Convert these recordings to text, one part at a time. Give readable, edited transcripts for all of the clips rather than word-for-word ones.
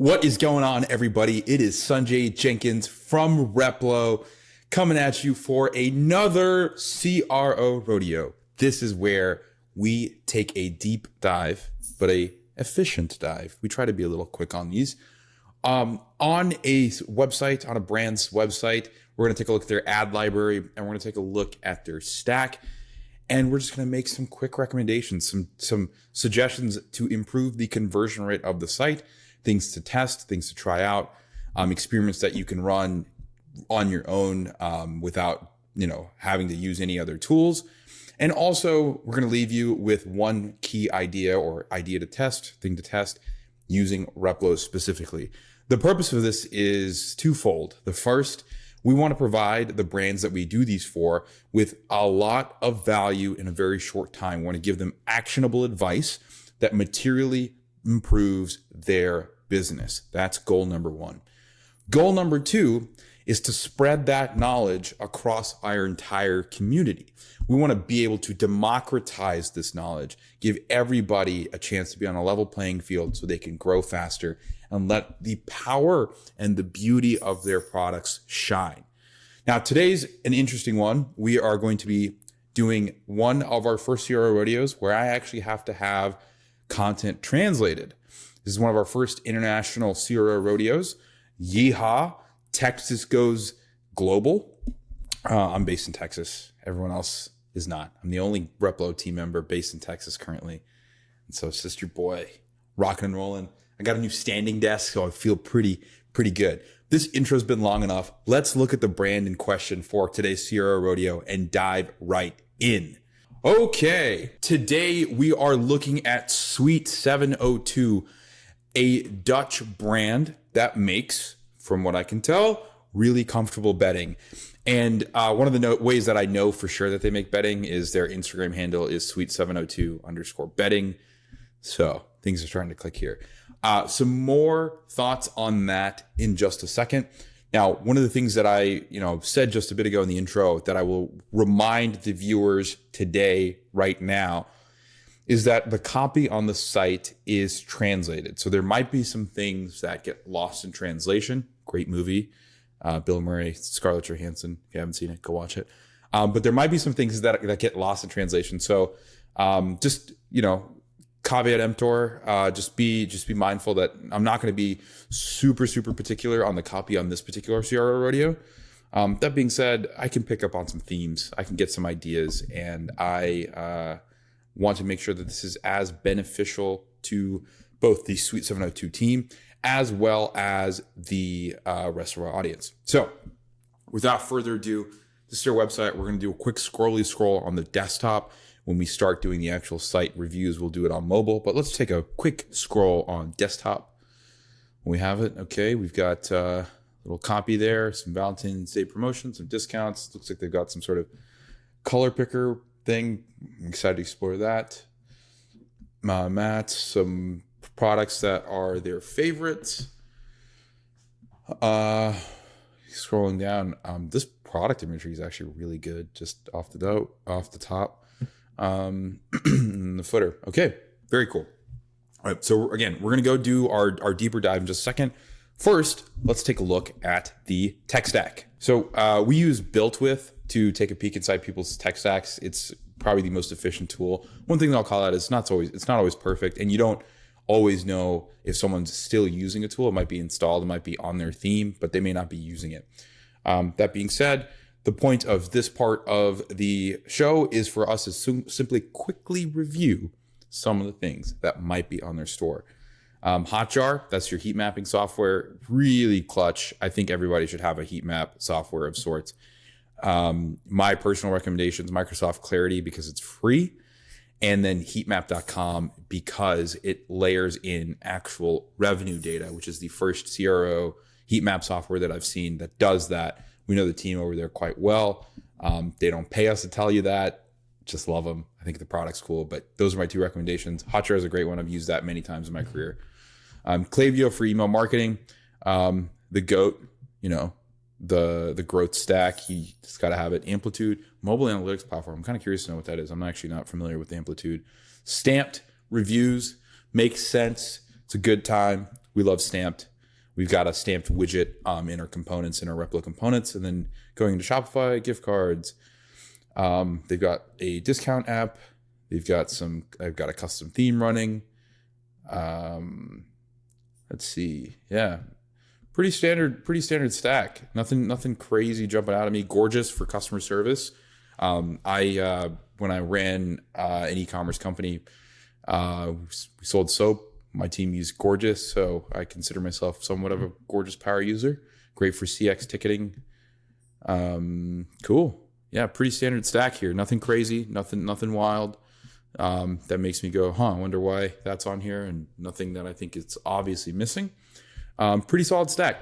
What is going on, everybody? It is Sanjay Jenkins from Replo coming at you for another CRO Rodeo. This is where we take a deep dive, but a efficient dive. We try to be a little quick on these. On a website, on a brand's website, we're going to take a look at their ad library and we're going to take a look at their stack. And we're just going to make some quick recommendations, some suggestions to improve the conversion rate of the site, things to test, things to try out, experiments that you can run on your own without, having to use any other tools. And also, we're going to leave you with one key idea or idea to test, thing to test using Replo specifically. The purpose of this is twofold. The first, we want to provide the brands that we do these for with a lot of value in a very short time. We want to give them actionable advice that materially improves their business. That's goal number one. Goal number two is to spread that knowledge across our entire community. We want to be able to democratize this knowledge, give everybody a chance to be on a level playing field so they can grow faster and let the power and the beauty of their products shine. Now, today's an interesting one. We are going to be doing one of our first CRO rodeos where I actually have to have content translated. This is one of our first international CRO rodeos. Yeehaw, Texas goes global. I'm based in Texas. Everyone else is not. I'm the only Replo team member based in Texas currently. And so it's just your boy rocking and rolling. I got a new standing desk, so I feel pretty good. This intro's been long enough. Let's look at the brand in question for today's CRO rodeo and dive right in. Okay, today we are looking at Suite 702, a Dutch brand that makes, from what I can tell, really comfortable bedding. And one of the ways that I know for sure that they make bedding is their Instagram handle is suite702_bedding. So things are starting to click here. Some more thoughts on that in just a second. Now, one of the things that I said just a bit ago in the intro that I will remind the viewers today, right now, is that the copy on the site is translated. So there might be some things that get lost in translation. Great movie. Bill Murray, Scarlett Johansson. If you haven't seen it, go watch it. But there might be some things that get lost in translation. So just, caveat emptor, just be mindful that I'm not going to be super particular on the copy on this particular CRO rodeo. That being said, I can pick up on some themes. I can get some ideas, and I want to make sure that this is as beneficial to both the Suite 702 team as well as the rest of our audience. So without further ado, this is our website. We're going to do a quick scroll on the desktop. When we start doing the actual site reviews, we'll do it on mobile, but let's take a quick scroll on desktop. We have it. Okay, we've got a little copy there, some Valentine's Day promotions, some discounts. Looks like they've got some sort of color picker thing. I'm excited to explore that. Mats, some products that are their favorites. Scrolling down, this product imagery is actually really good, just off the top. In the footer. Okay, very cool. All right, so again, we're going to go do our deeper dive in just a second. First, let's take a look at the tech stack. So we use Built With to take a peek inside people's tech stacks. It's probably the most efficient tool. One thing that I'll call out is it's not always perfect, and you don't always know if someone's still using a tool. It might be installed, it might be on their theme, but they may not be using it. That being said, the point of this part of the show is for us to simply quickly review some of the things that might be on their store. Hotjar, that's your heat mapping software, really clutch. I think everybody should have a heat map software of sorts. My personal recommendations, Microsoft Clarity because it's free, and then heatmap.com because it layers in actual revenue data, which is the first CRO heat map software that I've seen that does that. We know the team over there quite well. They don't pay us to tell you that. Just love them. I think the product's cool, but those are my two recommendations. Hotjar is a great one. I've used that many times in my career. Klaviyo for email marketing. The GOAT, the growth stack. You just got to have it. Amplitude, mobile analytics platform. I'm kind of curious to know what that is. I'm actually not familiar with Amplitude. Stamped reviews makes sense. It's a good time. We love Stamped. We've got a stamped widget in our components, in our Replo components, and then going into Shopify, gift cards. They've got a discount app. I've got a custom theme running. Let's see. Yeah. Pretty standard stack. Nothing crazy jumping out at me. Gorgeous for customer service. When I ran an e-commerce company, we sold soap. My team used Gorgeous, so I consider myself somewhat of a Gorgeous power user. Great for CX ticketing. Cool. Yeah, pretty standard stack here. Nothing crazy, nothing wild. That makes me go, I wonder why that's on here, and nothing that I think it's obviously missing. Pretty solid stack.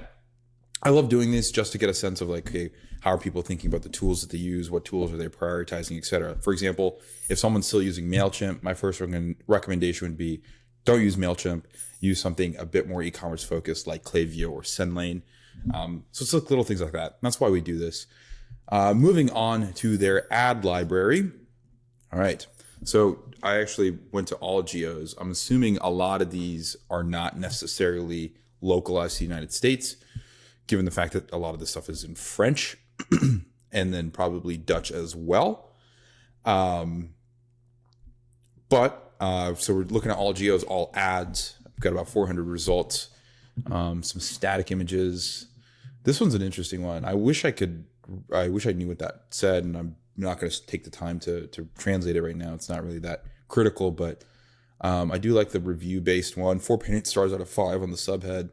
I love doing this just to get a sense of like, okay, how are people thinking about the tools that they use? What tools are they prioritizing, et cetera? For example, if someone's still using MailChimp, my first recommendation would be don't use MailChimp. Use something a bit more e-commerce focused like Klaviyo or SendLane. So it's like little things like that. That's why we do this. Moving on to their ad library. All right. So I actually went to all geos. I'm assuming a lot of these are not necessarily localized to the United States, given the fact that a lot of this stuff is in French and then probably Dutch as well. So we're looking at all geos, all ads. I've got about 400 results, some static images. This one's an interesting one. I wish I knew what that said, and I'm not going to take the time to translate it right now. It's not really that critical, but I do like the review-based one. 4 stars out of 5 on the subhead.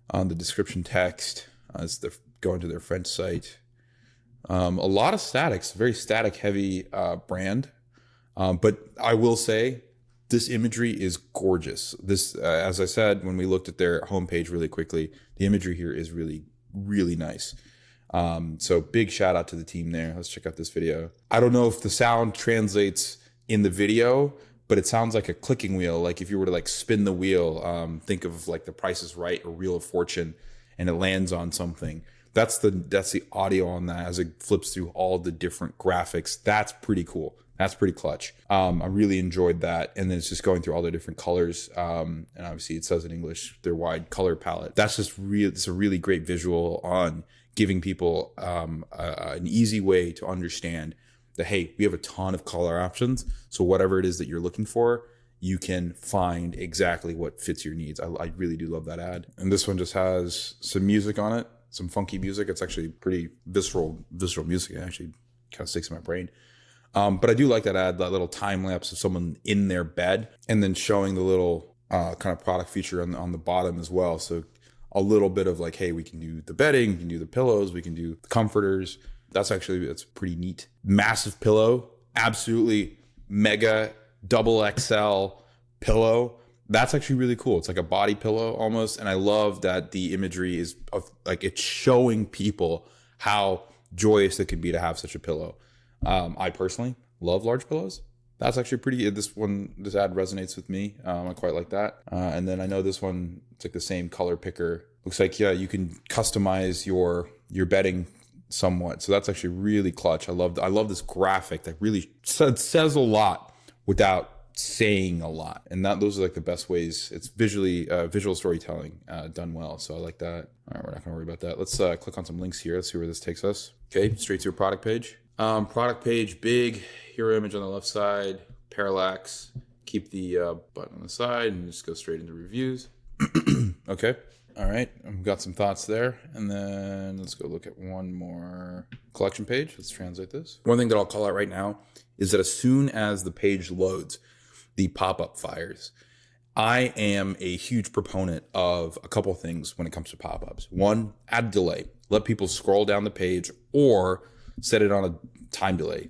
On the description text, as they're going to their French site. A lot of statics, very static-heavy brand. But I will say, this imagery is gorgeous. This, as I said, when we looked at their homepage really quickly, the imagery here is really, really nice. So big shout out to the team there. Let's check out this video. I don't know if the sound translates in the video, but it sounds like a clicking wheel. Like if you were to like spin the wheel, think of like The Price is Right or Wheel of Fortune, and it lands on something. That's the audio on that as it flips through all the different graphics. That's pretty cool. That's pretty clutch. I really enjoyed that. And then it's just going through all the different colors. And obviously it says in English, their wide color palette. That's just it's a really great visual on giving people an easy way to understand that, hey, we have a ton of color options. So whatever it is that you're looking for, you can find exactly what fits your needs. I really do love that ad. And this one just has some music on it, some funky music. It's actually pretty visceral music. It actually kind of sticks in my brain. But I do like that ad, that little time lapse of someone in their bed and then showing the little kind of product feature on the bottom as well. So a little bit of like, hey, we can do the bedding, we can do the pillows, we can do the comforters. That's pretty neat. Massive pillow, absolutely mega double XL pillow. That's actually really cool. It's like a body pillow almost. And I love that the imagery is of like, it's showing people how joyous it can be to have such a pillow. I personally love large pillows. That's actually pretty, this ad resonates with me. I quite like that. And then I know this one, it's like the same color picker. Looks like, yeah, you can customize your bedding somewhat. So that's actually really clutch. I love this graphic that really says a lot without saying a lot. And those are like the best ways. It's visual storytelling done well. So I like that. All right, we're not gonna worry about that. Let's click on some links here. Let's see where this takes us. Okay, straight to your product page. Product page, big hero image on the left side, parallax, keep the button on the side and just go straight into reviews. Okay. All right. I've got some thoughts there. And then let's go look at one more collection page. Let's translate this. One thing that I'll call out right now is that as soon as the page loads, the pop-up fires. I am a huge proponent of a couple things when it comes to pop-ups. One, add delay. Let people scroll down the page or set it on a time delay,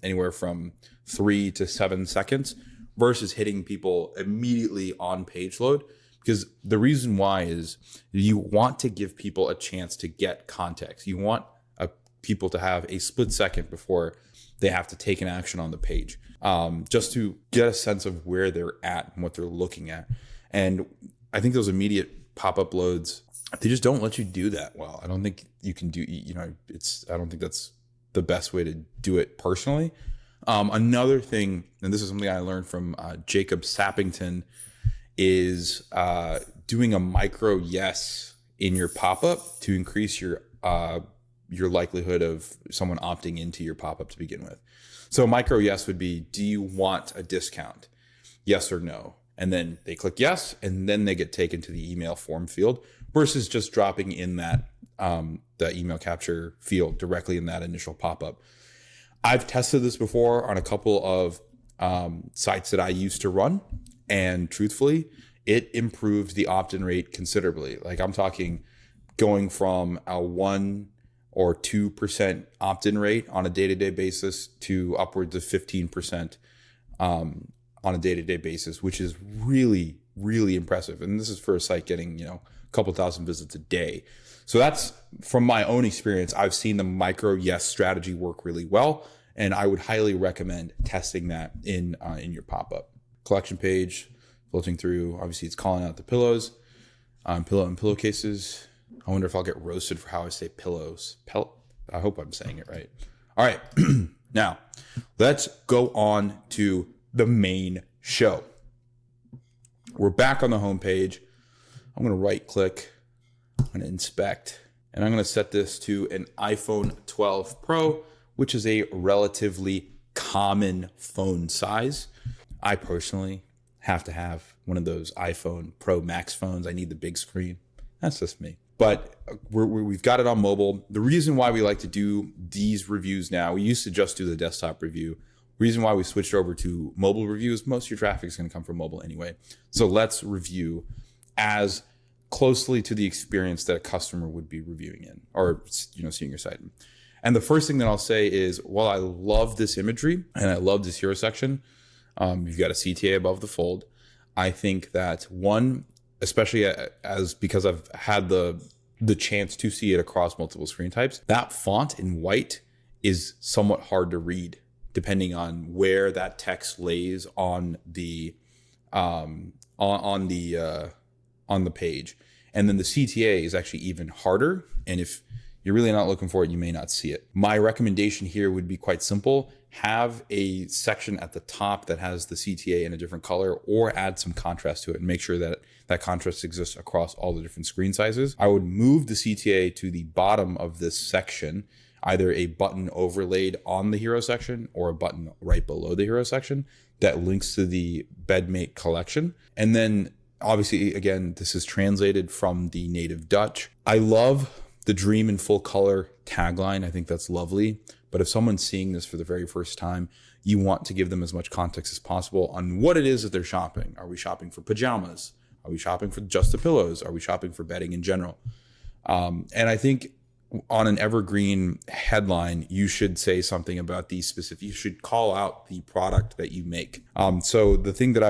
anywhere from 3 to 7 seconds versus hitting people immediately on page load. Because the reason why is you want to give people a chance to get context. You want people to have a split second before they have to take an action on the page, just to get a sense of where they're at and what they're looking at. And I think those immediate pop-up loads, they just don't let you do that well. I don't think you can do, I don't think that's the best way to do it personally. Another thing, and this is something I learned from Jacob Sappington, is doing a micro yes in your pop-up to increase your likelihood of someone opting into your pop-up to begin with. So micro yes would be, do you want a discount? Yes or no. And then they click yes, and then they get taken to the email form field versus just dropping in that the email capture field directly in that initial pop-up. I've tested this before on a couple of sites that I used to run, and truthfully, it improved the opt-in rate considerably. Like I'm talking going from a 1 or 2% opt-in rate on a day-to-day basis to upwards of 15% on a day-to-day basis, which is really, really impressive. And this is for a site getting, a couple thousand visits a day. So that's from my own experience. I've seen the micro yes strategy work really well, and I would highly recommend testing that in your pop-up. Collection page, filtering through. Obviously, it's calling out the pillows, pillow and pillowcases. I wonder if I'll get roasted for how I say pillows. I hope I'm saying it right. All right, now let's go on to the main show. We're back on the home page. I'm going to right click. I'm going to inspect, and I'm going to set this to an iPhone 12 Pro, which is a relatively common phone size. I personally have to have one of those iPhone Pro Max phones. I need the big screen. That's just me. But we've got it on mobile. The reason why we like to do these reviews now, we used to just do the desktop review. Reason why we switched over to mobile reviews, most of your traffic is going to come from mobile anyway. So let's review as closely to the experience that a customer would be reviewing in or seeing your site. And the first thing that I'll say is, while I love this imagery and I love this hero section, you've got a CTA above the fold. I think that one, especially because I've had the chance to see it across multiple screen types, that font in white is somewhat hard to read depending on where that text lays on the page. And then the CTA is actually even harder. And if you're really not looking for it, you may not see it. My recommendation here would be quite simple. Have a section at the top that has the CTA in a different color, or add some contrast to it and make sure that that contrast exists across all the different screen sizes. I would move the CTA to the bottom of this section, either a button overlaid on the hero section or a button right below the hero section that links to the bedmate collection. And then obviously, again, this is translated from the native Dutch. I love the dream in full color tagline. I think that's lovely. But if someone's seeing this for the very first time, you want to give them as much context as possible on what it is that they're shopping. Are we shopping for pajamas? Are we shopping for just the pillows? Are we shopping for bedding in general? And I think on an evergreen headline, you should say something about these specific. You should call out the product that you make. So the thing that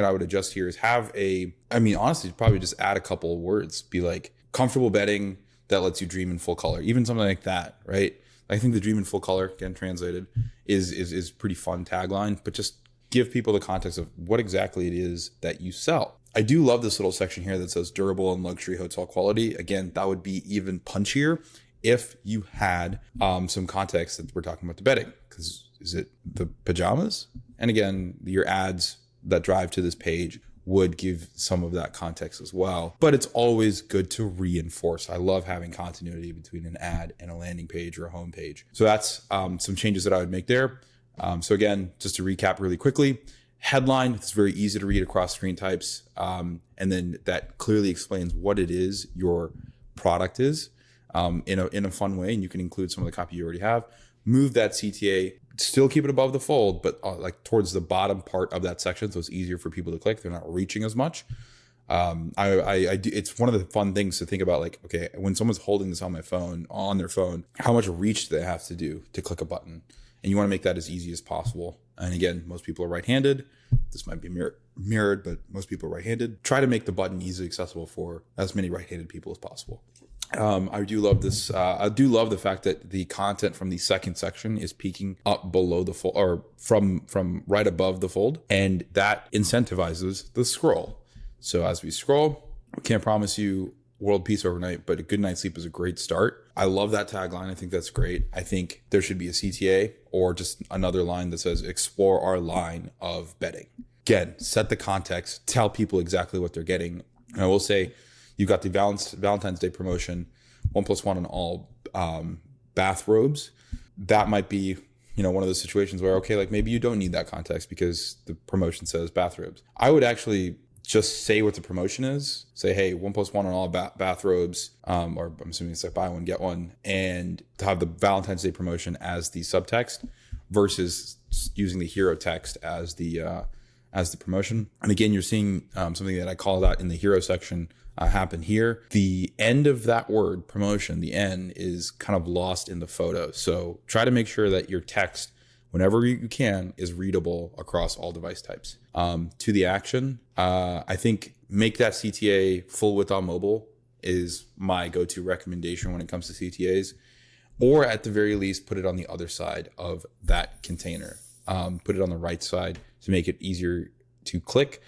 I would adjust here is honestly, probably just add a couple of words. Be like, comfortable bedding that lets you dream in full color, even something like that, right? I think the dream in full color, again translated, is pretty fun tagline, but just give people the context of what exactly it is that you sell. I do love this little section here that says durable and luxury hotel quality. Again, that would be even punchier if you had some context that we're talking about the bedding, because is it the pajamas? And again, your ads that drive to this page would give some of that context as well. But it's always good to reinforce. I love having continuity between an ad and a landing page or a home page. So that's some changes that I would make there. So again, just to recap really quickly, headline, it's very easy to read across screen types. And then that clearly explains what it is your product is in a fun way. And you can include some of the copy you already have. Move that CTA, still keep it above the fold, but like towards the bottom part of that section, so it's easier for people to click. They're not reaching as much. I do, it's one of the fun things to think about. Like, okay, when someone's holding this on their phone, how much reach do they have to do to click a button? And you want to make that as easy as possible. And again, most people are right-handed. This might be mirrored, but most people are right-handed. Try to make the button easily accessible for as many right-handed people as possible. I do love this. I do love the fact that the content from the second section is peeking up below the fold, or from right above the fold, and that incentivizes the scroll. So as we scroll, we can't promise you world peace overnight, but a good night's sleep is a great start. I love that tagline. I think that's great. I think there should be a CTA or just another line that says explore our line of bedding. Again, set the context, tell people exactly what they're getting. And I will say, you've got the Valentine's Day promotion, 1+1 on all bathrobes. That might be, one of those situations where, okay, like maybe you don't need that context because the promotion says bathrobes. I would actually just say what the promotion is. Say, hey, 1+1 on all bathrobes, or I'm assuming it's like buy one, get one, and to have the Valentine's Day promotion as the subtext versus using the hero text as the promotion. And again, you're seeing something that I called out in the hero section happen here. The end of that word, promotion, the N, is kind of lost in the photo. So try to make sure that your text, whenever you can, is readable across all device types. To the action, I think make that CTA full width on mobile is my go-to recommendation when it comes to CTAs, or at the very least, put it on the other side of that container. Put it on the right side to make it easier to click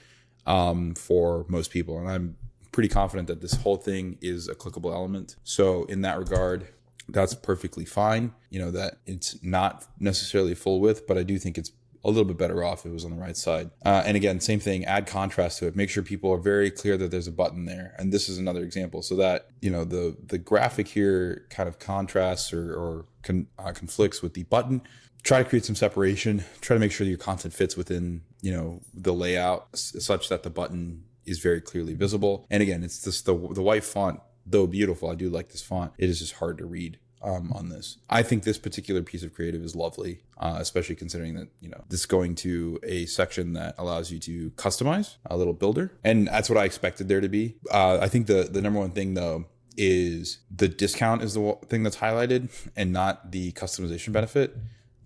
for most people. And I'm pretty confident that this whole thing is a clickable element. So in that regard, that's perfectly fine. That it's not necessarily full width, but I do think it's a little bit better off if it was on the right side. And again, same thing, add contrast to it. Make sure people are very clear that there's a button there. And this is another example. So that, the graphic here kind of contrasts or conflicts with the button. Try to create some separation. Try to make sure that your content fits within, the layout such that the button is very clearly visible. And again, it's just the white font, though beautiful. I do like this font. It is just hard to read on this. I think this particular piece of creative is lovely, especially considering that, this is going to a section that allows you to customize a little builder. And that's what I expected there to be. I think the number one thing though is the discount is the thing that's highlighted and not the customization benefit.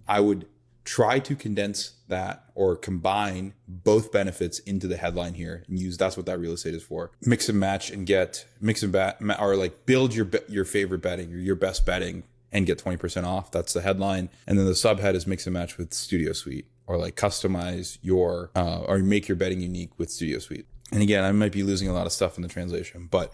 I would try to condense that or combine both benefits into the headline here and that's what that real estate is for. Mix and match and or like build your favorite bedding or your best bedding and get 20% off. That's the headline. And then the subhead is mix and match with Studio Suite, or like customize your, or make your bedding unique with Studio Suite. And again, I might be losing a lot of stuff in the translation, but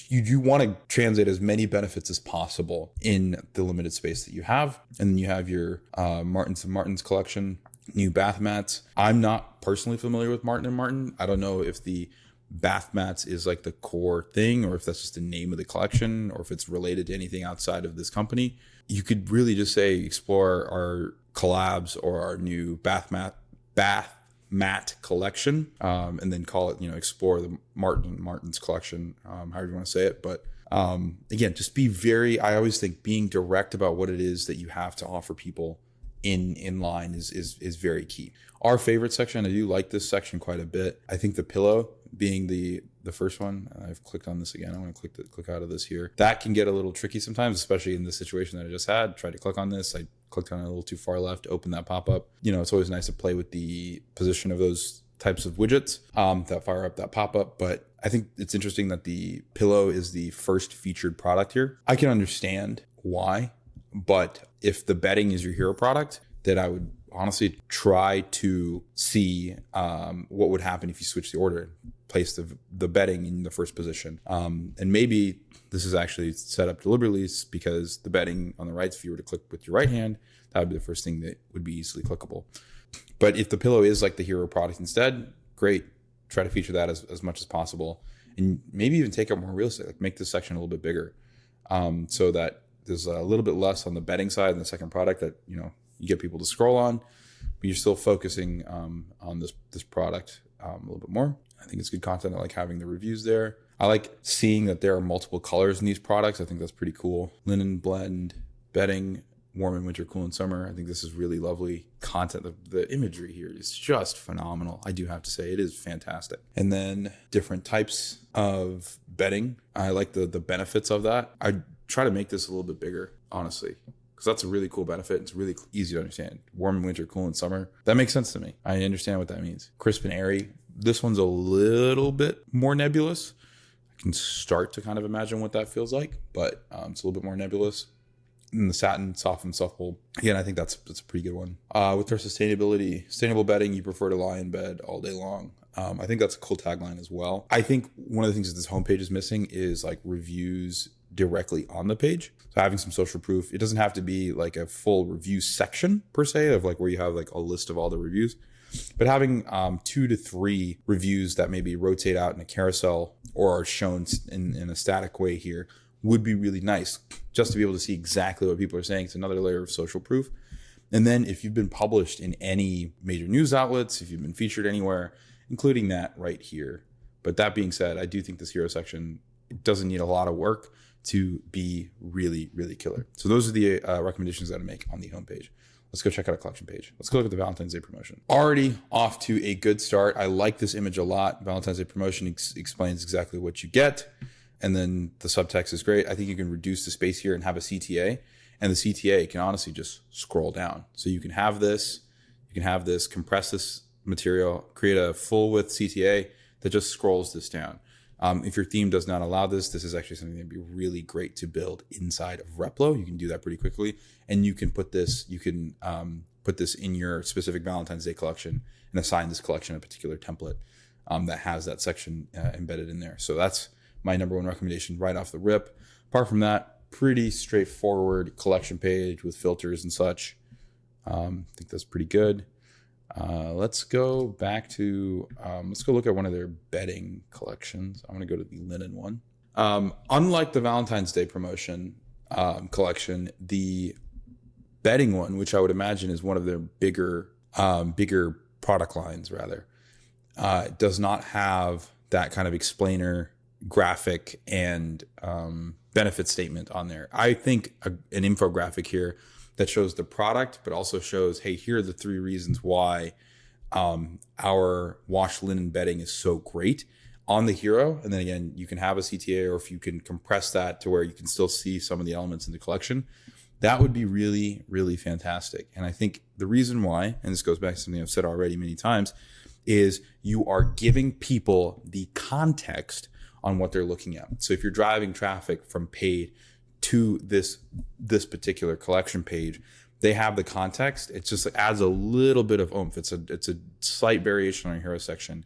you want to translate as many benefits as possible in the limited space that you have. And then you have your Martins & Martins collection, new bath mats. I'm not personally familiar with Martin & Martin. I don't know if the bath mats is like the core thing, or if that's just the name of the collection, or if it's related to anything outside of this company. You could really just say explore our collabs or our new bath mat collection, and then call it, explore the Martin's collection, however you want to say it. But again, just I always think being direct about what it is that you have to offer people in line is very key. Our favorite section, I do like this section quite a bit. I think the pillow being the first one. I've clicked on this again. I want to click out of this here. That can get a little tricky sometimes, especially in the situation that I just had. Tried to click on this. I clicked on it a little too far left, open that pop-up. It's always nice to play with the position of those types of widgets that fire up that pop-up. But I think it's interesting that the pillow is the first featured product here. I can understand why, but if the bedding is your hero product, then I would honestly try to see what would happen if you switch the order and place the bedding in the first position. And maybe this is actually set up deliberately because the bedding on the right, if you were to click with your right hand, that would be the first thing that would be easily clickable. But if the pillow is like the hero product instead, great. Try to feature that as much as possible. And maybe even take up more real estate, like make this section a little bit bigger, so that there's a little bit less on the bedding side and the second product that, you get people to scroll on, but you're still focusing on this product a little bit more. I think it's good content. I like having the reviews there. I like seeing that there are multiple colors in these products. I think that's pretty cool. Linen blend, bedding, warm in winter, cool in summer. I think this is really lovely content. The imagery here is just phenomenal. I do have to say it is fantastic. And then different types of bedding. I like the benefits of that. I try to make this a little bit bigger, honestly, because that's a really cool benefit. It's really easy to understand. Warm in winter, cool in summer. That makes sense to me. I understand what that means. Crisp and airy. This one's a little bit more nebulous. I can start to kind of imagine what that feels like, but it's a little bit more nebulous. And the satin, soft and supple. Again, I think that's a pretty good one. With our sustainable bedding, you prefer to lie in bed all day long. I think that's a cool tagline as well. I think one of the things that this homepage is missing is like reviews directly on the page. So having some social proof. It doesn't have to be like a full review section per se of like where you have like a list of all the reviews. But having 2 to 3 reviews that maybe rotate out in a carousel or are shown in a static way here would be really nice, just to be able to see exactly what people are saying. It's another layer of social proof. And then if you've been published in any major news outlets, if you've been featured anywhere, including that right here. But that being said, I do think this hero section doesn't need a lot of work to be really, really killer. So those are the recommendations that I make on the homepage. Let's go check out a collection page. Let's go look at the Valentine's Day promotion. Already off to a good start. I like this image a lot. Valentine's Day promotion explains exactly what you get. And then the subtext is great. I think you can reduce the space here and have a CTA. And the CTA can honestly just scroll down. So you can have this, compress this material, create a full width CTA that just scrolls this down. If your theme does not allow this, this is actually something that'd be really great to build inside of Replo. You can do that pretty quickly, and you can put this. You can put this in your specific Valentine's Day collection and assign this collection a particular template that has that section embedded in there. So that's my number one recommendation right off the rip. Apart from that, pretty straightforward collection page with filters and such. I think that's pretty good. Let's go back to, let's go look at one of their bedding collections. I'm going to go to the linen one. Unlike the Valentine's Day promotion collection, the bedding one, which I would imagine is one of their bigger product lines rather, does not have that kind of explainer graphic and benefit statement on there. I think an infographic here that shows the product, but also shows, hey, here are the 3 reasons why our wash linen bedding is so great on the hero. And then again, you can have a CTA, or if you can compress that to where you can still see some of the elements in the collection, that would be really, really fantastic. And I think the reason why, and this goes back to something I've said already many times, is you are giving people the context on what they're looking at. So if you're driving traffic from paid to this particular collection page, they have the context. It just adds a little bit of oomph. It's a slight variation on your hero section.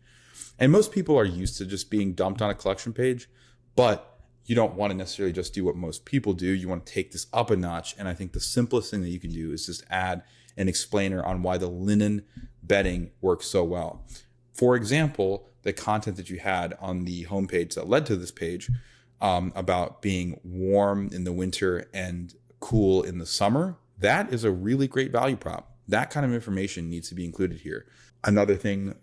And most people are used to just being dumped on a collection page, but you don't want to necessarily just do what most people do. You want to take this up a notch. And I think the simplest thing that you can do is just add an explainer on why the linen bedding works so well. For example, the content that you had on the homepage that led to this page about being warm in the winter and cool in the summer, that is a really great value prop. That kind of information needs to be included here. Another thing,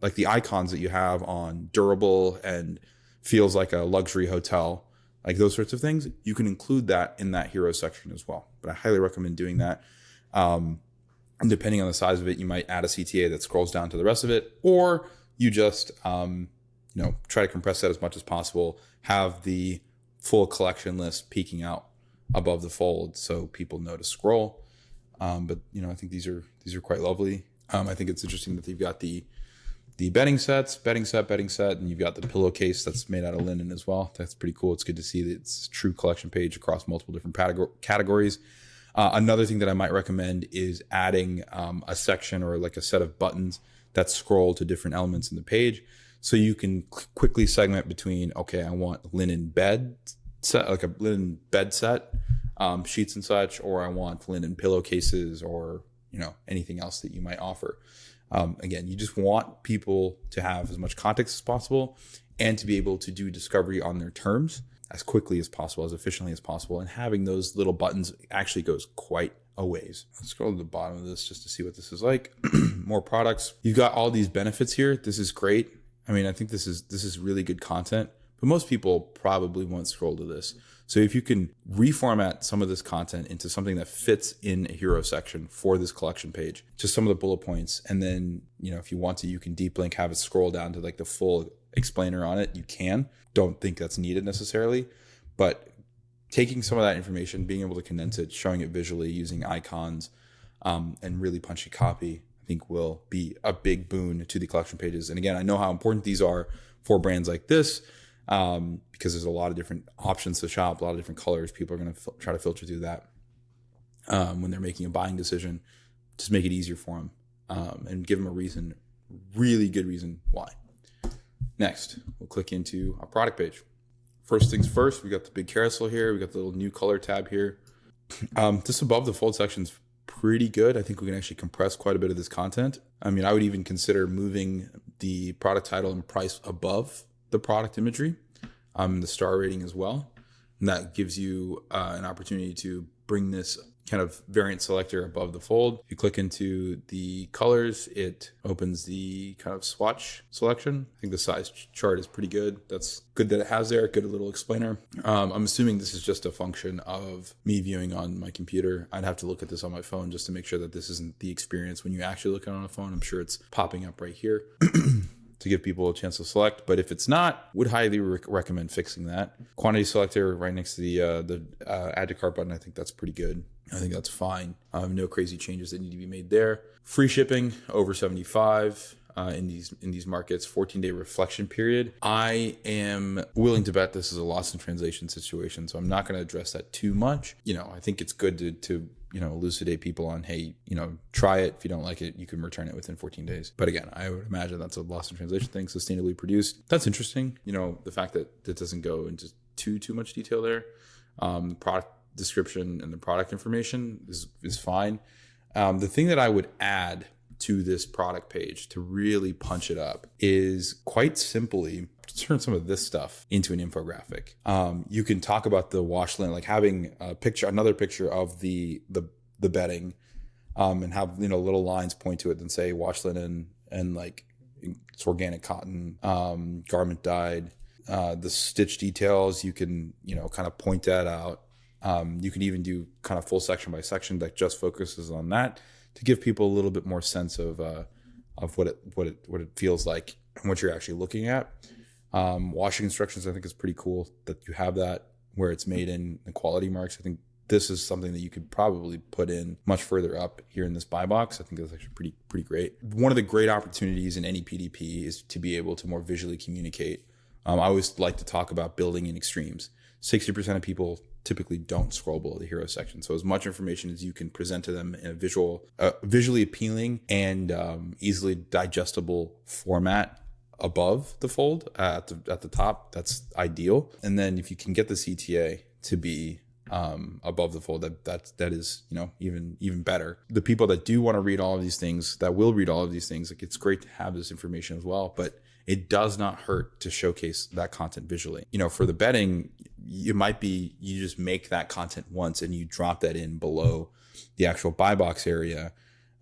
like the icons that you have on durable and feels like a luxury hotel, like those sorts of things, you can include that in that hero section as well. But I highly recommend doing that. And depending on the size of it, you might add a CTA that scrolls down to the rest of it, or you just try to compress that as much as possible. Have the full collection list peeking out above the fold so people know to scroll. But I think these are quite lovely. I think it's interesting that they've got the bedding set, and you've got the pillowcase that's made out of linen as well. That's pretty cool. It's good to see that it's a true collection page across multiple different categories. Another thing that I might recommend is adding a section or like a set of buttons that scroll to different elements in the page. So you can quickly segment between, okay, I want linen bed set, like a linen bed set, sheets and such, or I want linen pillowcases, or anything else that you might offer. Again, you just want people to have as much context as possible and to be able to do discovery on their terms as quickly as possible, as efficiently as possible. And having those little buttons actually goes quite a ways. Let's scroll to the bottom of this just to see what this is like. More products. You've got all these benefits here. This is great. I mean, I think this is really good content, but most people probably won't scroll to this. So if you can reformat some of this content into something that fits in a hero section for this collection page, just some of the bullet points, and then, if you want to, you can deep link, have it scroll down to like the full explainer on it. You can. Don't think that's needed necessarily, but taking some of that information, being able to condense it, showing it visually using icons, and really punchy copy, I think will be a big boon to the collection pages. And again, I know how important these are for brands like this, because there's a lot of different options to shop, a lot of different colors. People are going to try to filter through that when they're making a buying decision. Just make it easier for them, and give them a reason, really good reason why. Next, we'll click into our product page. First things first, we got the big carousel here. We got the little new color tab here. This above the fold section's pretty good. I think we can actually compress quite a bit of this content. I mean, I would even consider moving the product title and price above the product imagery, the star rating as well. And that gives you an opportunity to bring this kind of variant selector above the fold. If you click into the colors, it opens the kind of swatch selection. I think the size chart is pretty good. That's good that it has there. Good little explainer. I'm assuming this is just a function of me viewing on my computer. I'd have to look at this on my phone just to make sure that this isn't the experience when you actually look at it on a phone. I'm sure it's popping up right here to give people a chance to select. But if it's not, would highly recommend fixing that. Quantity selector right next to the add to cart button. I think that's pretty good. I think that's fine. No crazy changes that need to be made there. Free shipping over 75 in these markets. 14-day reflection period. I am willing to bet this is a loss in translation situation, so I'm not going to address that too much. I think it's good to elucidate people on, hey, try it. If you don't like it, you can return it within 14 days. But again, I would imagine that's a loss in translation thing. Sustainably produced. That's interesting. The fact that it doesn't go into too much detail there. Product description and the product information is fine. The thing that I would add to this product page to really punch it up is quite simply turn some of this stuff into an infographic. You can talk about the wash linen, like having another picture of the bedding, and have little lines point to it and say wash linen and like it's organic cotton, garment dyed. The stitch details, you can kind of point that out. You can even do kind of full section by section that just focuses on that to give people a little bit more sense of what it feels like and what you're actually looking at. Washing instructions, I think, is pretty cool that you have that where it's made in the quality marks. I think this is something that you could probably put in much further up here in this buy box. I think that's actually pretty great. One of the great opportunities in any PDP is to be able to more visually communicate. I always like to talk about building in extremes. 60% of people typically don't scroll below the hero section. So as much information as you can present to them in a visually appealing and easily digestible format above the fold at the top, that's ideal. And then if you can get the CTA to be above the fold, that is even better. The people that do want to read all of these things, that will read all of these things, like it's great to have this information as well, but it does not hurt to showcase that content visually. For the bedding, it might be you just make that content once and you drop that in below the actual buy box area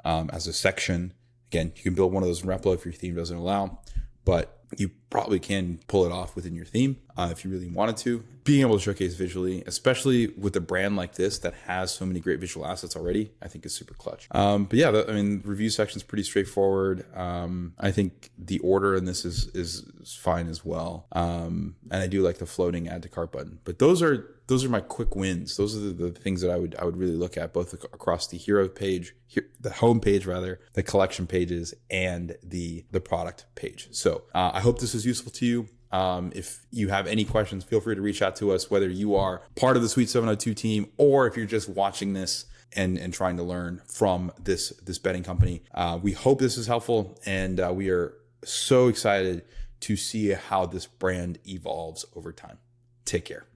as a section. Again, you can build one of those in Replo if your theme doesn't allow, but you probably can pull it off within your theme if you really wanted to. Being able to showcase visually, especially with a brand like this that has so many great visual assets already, I think is super clutch. But yeah, the review section is pretty straightforward. I think the order in this is fine as well. And I do like the floating add to cart button. But those are my quick wins. Those are the things that I would really look at, both across the hero page, the home page rather, the collection pages, and the product page. So I hope this is useful to you. If you have any questions, feel free to reach out to us, whether you are part of the Suite 702 team or if you're just watching this and trying to learn from this bedding company. We hope this is helpful, and we are so excited to see how this brand evolves over time. Take care.